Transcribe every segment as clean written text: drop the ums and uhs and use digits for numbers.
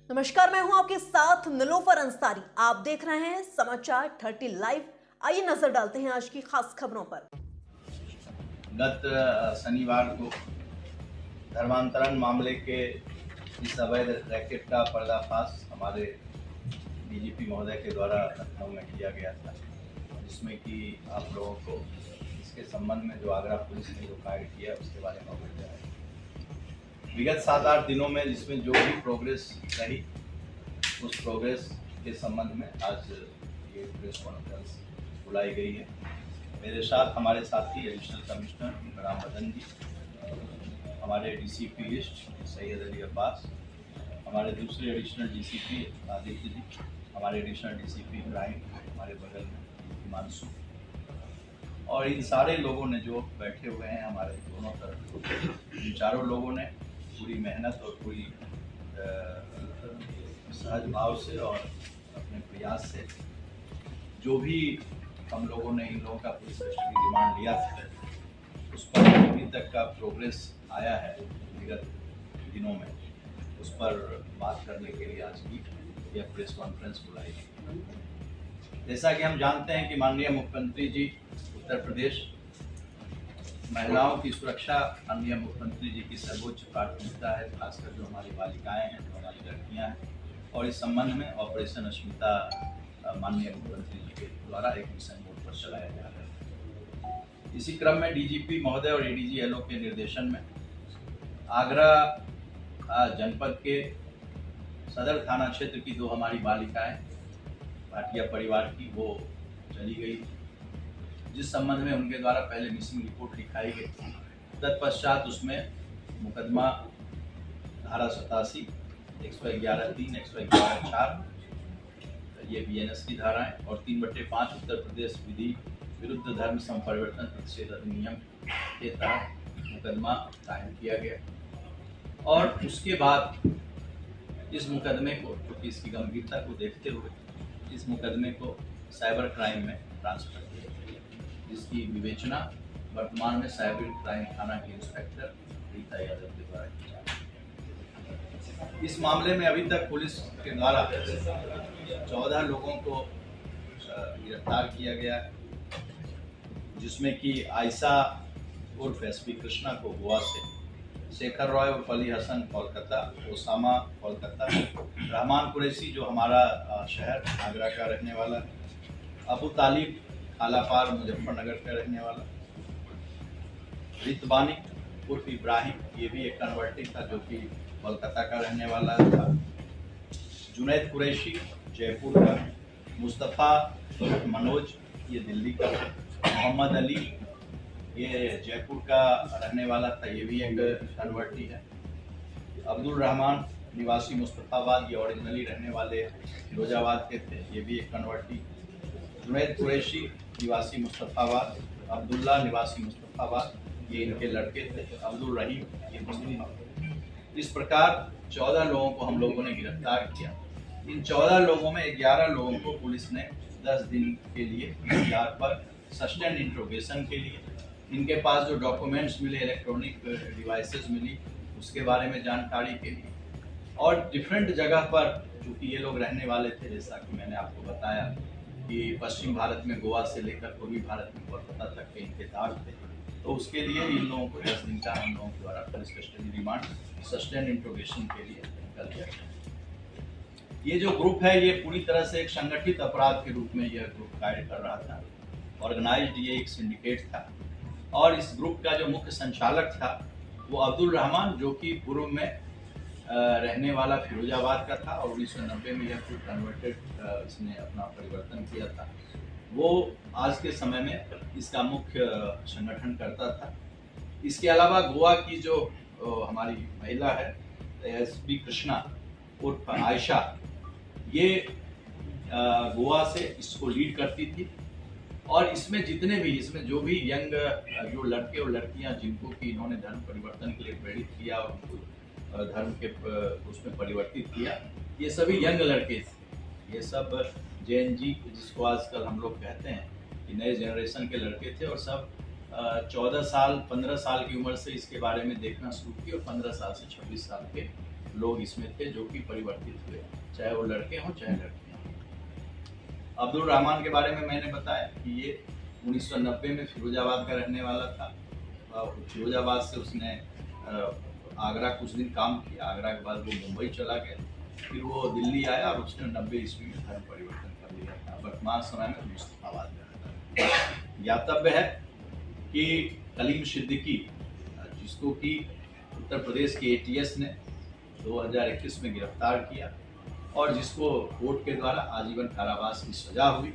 नमस्कार, मैं हूं आपके साथ निलोफर अंसारी। आप देख रहे हैं समाचार 30 लाइव। आइए नजर डालते हैं आज की खास खबरों पर। गत शनिवार को धर्मांतरण मामले के इस अवैध रैकेट का पर्दाफाश हमारे डीजीपी महोदय के द्वारा लखनऊ में किया गया था, जिसमें कि आप लोगों को इसके संबंध में जो आगरा पुलिस ने जो कार्य किया उसके बारे में अवगत है। विगत 7-8 दिनों में जिसमें जो भी प्रोग्रेस रही उस प्रोग्रेस के संबंध में आज ये प्रेस कॉन्फ्रेंस बुलाई गई है। मेरे साथ हमारे साथी एडिशनल कमिश्नर राम बदन जी, हमारे डीसीपी ईस्ट सैयद अली अब्बास, हमारे दूसरे एडिशनल डीसीपी आदित्य जी, हमारे एडिशनल डीसीपी इब्राहिम, हमारे बगल में हिमांशु, और इन सारे लोगों ने जो बैठे हुए हैं हमारे दोनों तरफ, इन चारों लोगों ने पूरी मेहनत और पूरी सहज भाव से और अपने प्रयास से जो भी हम लोगों ने इन लोगों का पुलिस कस्टडी रिमांड लिया था उस पर अभी तक का प्रोग्रेस आया है विगत दिनों में, उस पर बात करने के लिए आज की यह प्रेस कॉन्फ्रेंस बुलाई गई। जैसा कि हम जानते हैं कि माननीय मुख्यमंत्री जी उत्तर प्रदेश महिलाओं की सुरक्षा माननीय मुख्यमंत्री जी की सर्वोच्च प्राथमिकता है, खासकर जो हमारी बालिकाएं हैं, जो हमारी लड़कियां हैं, और इस संबंध में ऑपरेशन अस्मिता माननीय मुख्यमंत्री जी के द्वारा एक मिशन मोड पर चलाया जा रहा है। इसी क्रम में डीजीपी महोदय और एडीजी एलओ के निर्देशन में आगरा जनपद के सदर थाना क्षेत्र की 2 हमारी बालिकाएं भाटिया परिवार की वो चली गई, जिस संबंध में उनके द्वारा पहले मिसिंग रिपोर्ट लिखाई गई। तत्पश्चात उसमें मुकदमा धारा 87, 111(3), 111(4) ये बीएनएस की धाराएं और 3/5 उत्तर प्रदेश विधि विरुद्ध धर्म संपरिवर्तन प्रतिषेध अधिनियम के तहत मुकदमा कायम किया गया। और उसके बाद इस मुकदमे को, क्योंकि इसकी गंभीरता को देखते हुए, इस मुकदमे को साइबर क्राइम में ट्रांसफर किया गया, जिसकी विवेचना वर्तमान में साइबर क्राइम थाना के इंस्पेक्टर रीता यादव के द्वारा की जा रही है। इस मामले में अभी तक पुलिस के द्वारा 14 लोगों को गिरफ्तार किया गया है, जिसमें कि आयशा उर्फ एसपी कृष्णा को गोवा से, शेखर रॉय उर्फ अली हसन कोलकाता, ओसामा कोलकाता, रहमान कुरैशी जो हमारा शहर आगरा का रहने वाला है, अबू तालिब खालापार मुजफ्फरनगर का रहने वाला, रितबानी उर्फ इब्राहिम, ये भी एक कन्वर्टेड था जो कि कोलकाता का रहने वाला था, जुनैद कुरैशी जयपुर का, मुस्तफ़ा उर्फ मनोज ये दिल्ली का, मोहम्मद अली ये जयपुर का रहने वाला था, ये भी एक कन्वर्टी है, अब्दुल रहमान निवासी मुस्तफ़ाबाद, ये ओरिजिनली रहने वाले फिरोजाबाद के थे, ये भी एक कन्वर्टी, जुनैद कुरैशी निवासी मुस्तफ़ाबाद, अब्दुल्ला निवासी मुस्तफ़ाबाद, ये इनके लड़के थे, अब्दुल रहीम ये मुस्लिम। इस प्रकार 14 लोगों को हम लोगों ने गिरफ्तार किया। इन 14 लोगों में 11 लोगों को पुलिस ने 10 दिन के लिए पीसीआर पर सस्टेन इंट्रोगेशन के लिए, इनके पास जो डॉक्यूमेंट्स मिले, इलेक्ट्रॉनिक डिवाइसेस मिली, उसके बारे में जानकारी के लिए, और डिफरेंट जगह पर चूँकि ये लोग रहने वाले थे, जैसा कि मैंने आपको बताया कि पश्चिम भारत में गोवा से लेकर पूर्वी भारत में कोलकाता तक के इनके तार थे, तो उसके लिए इन लोगों को 10 दिन का हम लोगों के द्वारा police custody remand sustain interrogation के लिए कर दिया गया। ये जो ग्रुप है ये पूरी तरह से एक संगठित अपराध के रूप में यह ग्रुप कार्य कर रहा था, ऑर्गेनाइज्ड ये एक सिंडिकेट था, और इस ग्रुप का जो मुख्य संचालक था वो अब्दुल रहमान, जो कि पूर्व में रहने वाला फिरोजाबाद का था और 1990 में यह फुल कन्वर्टेड इसने अपना परिवर्तन किया था। वो आज के समय में इसका मुख्य संगठन करता था। इसके अलावा गोवा की जो हमारी महिला है एसपी कृष्णा उर्फ आयशा, ये गोवा से इसको लीड करती थी, और इसमें जितने भी, इसमें जो भी यंग जो लड़के और लड़कियां जिनको कि इन्होंने धर्म परिवर्तन के लिए प्रेरित किया और उनको धर्म के उसमें परिवर्तित किया, ये सभी यंग लड़के थे। ये सब जेएनजी जिसको आजकल हम लोग कहते हैं कि नए जनरेशन के लड़के थे, और सब 14 साल 15 साल की उम्र से इसके बारे में देखना शुरू किया, और 15 साल से 26 साल के लोग इसमें थे जो कि परिवर्तित हुए, चाहे वो लड़के हों चाहे लड़कियां हों। अब्दुल रहमान के बारे में मैंने बताया कि ये 1990 में फिरोजाबाद का रहने वाला था। फिरोजाबाद से उसने आगरा कुछ दिन काम किया। आगरा के बाद वो मुंबई चला गया, फिर वो दिल्ली आया और उसने 90 ईस्वी में धर्म परिवर्तन कर लिया था। वर्तमान समय में मुस्तफाबाद में रहता है। ज्ञातव्य है कि कलीम सिद्दीकी, जिसको कि उत्तर प्रदेश के ATS ने 2021 में गिरफ्तार किया और जिसको कोर्ट के द्वारा आजीवन कारावास की सजा हुई,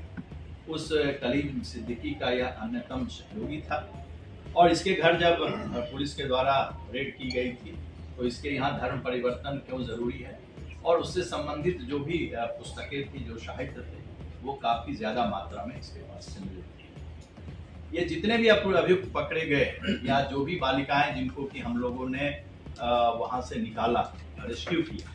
उस कलीम सिद्दीकी का यह अन्यतम सहयोगी था। और इसके घर जब पुलिस के द्वारा रेड की गई थी तो इसके यहाँ धर्म परिवर्तन क्यों ज़रूरी है और उससे संबंधित जो भी पुस्तकें थी, जो साहित्य थे, वो काफ़ी ज़्यादा मात्रा में इसके पास से मिले थे। ये जितने भी अभियुक्त पकड़े गए या जो भी बालिकाएं जिनको कि हम लोगों ने वहाँ से निकाला, रेस्क्यू किया,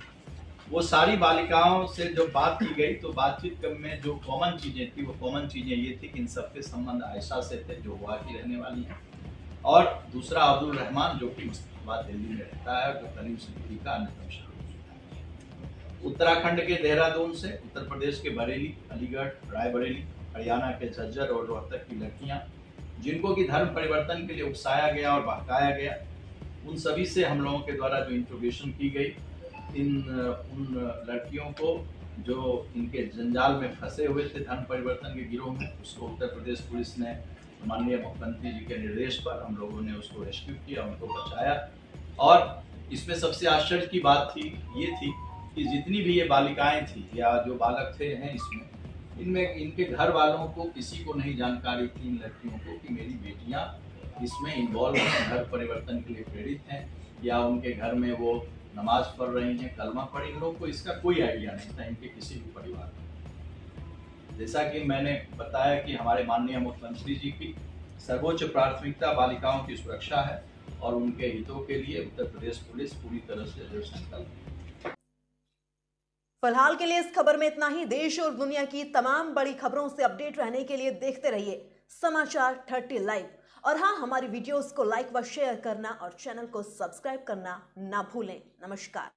वो सारी बालिकाओं से जब बात की गई तो बातचीत में जो कॉमन चीज़ें थी, वो कॉमन चीज़ें ये थी कि इन सबके संबंध आयशा से थे जो गोवा की रहने वाली हैं, और दूसरा अब्दुल रहमान जो कि मुस्तफाबाद दिल्ली में रहता है, जो कलीम सिद्दीकी का अन्यतम सहयोगी। उत्तराखंड के देहरादून से, उत्तर प्रदेश के बरेली, अलीगढ़, रायबरेली, हरियाणा के झज्जर और रोहतक की लड़कियां जिनको कि धर्म परिवर्तन के लिए उकसाया गया और बहकाया गया, उन सभी से हम लोगों के द्वारा जो इंट्रोगेशन की गई, उन लड़कियों को जो इनके जंजाल में फंसे हुए थे धर्म परिवर्तन के गिरोह में, उसको उत्तर प्रदेश पुलिस ने माननीय मुख्यमंत्री जी के निर्देश पर हम लोगों ने उसको रेस्क्यू किया, उनको बचाया। और इसमें सबसे आश्चर्य की बात ये थी कि जितनी भी ये बालिकाएं थी या जो बालक थे हैं इनमें इनके घर वालों को किसी को नहीं जानकारी थी, इन लड़कियों को, कि मेरी बेटियां इसमें इन्वॉल्व हैं, धर्म परिवर्तन के लिए प्रेरित हैं या उनके घर में वो नमाज पढ़ रही हैं, कलमा पढ़। इन लोगों को इसका कोई आइडिया नहीं था, इनके किसी भी परिवार में। जैसा कि मैंने बताया कि हमारे माननीय मुख्यमंत्री जी की सर्वोच्च प्राथमिकता बालिकाओं की सुरक्षा है और उनके हितों के लिए उत्तर प्रदेश पुलिस पूरी तरह से दृढ़ संकल्प है। फिलहाल के लिए इस खबर में इतना ही। देश और दुनिया की तमाम बड़ी खबरों से अपडेट रहने के लिए देखते रहिए समाचार 30 लाइव। और हाँ, हमारी वीडियोस को लाइक व शेयर करना और चैनल को सब्सक्राइब करना ना भूलें। नमस्कार।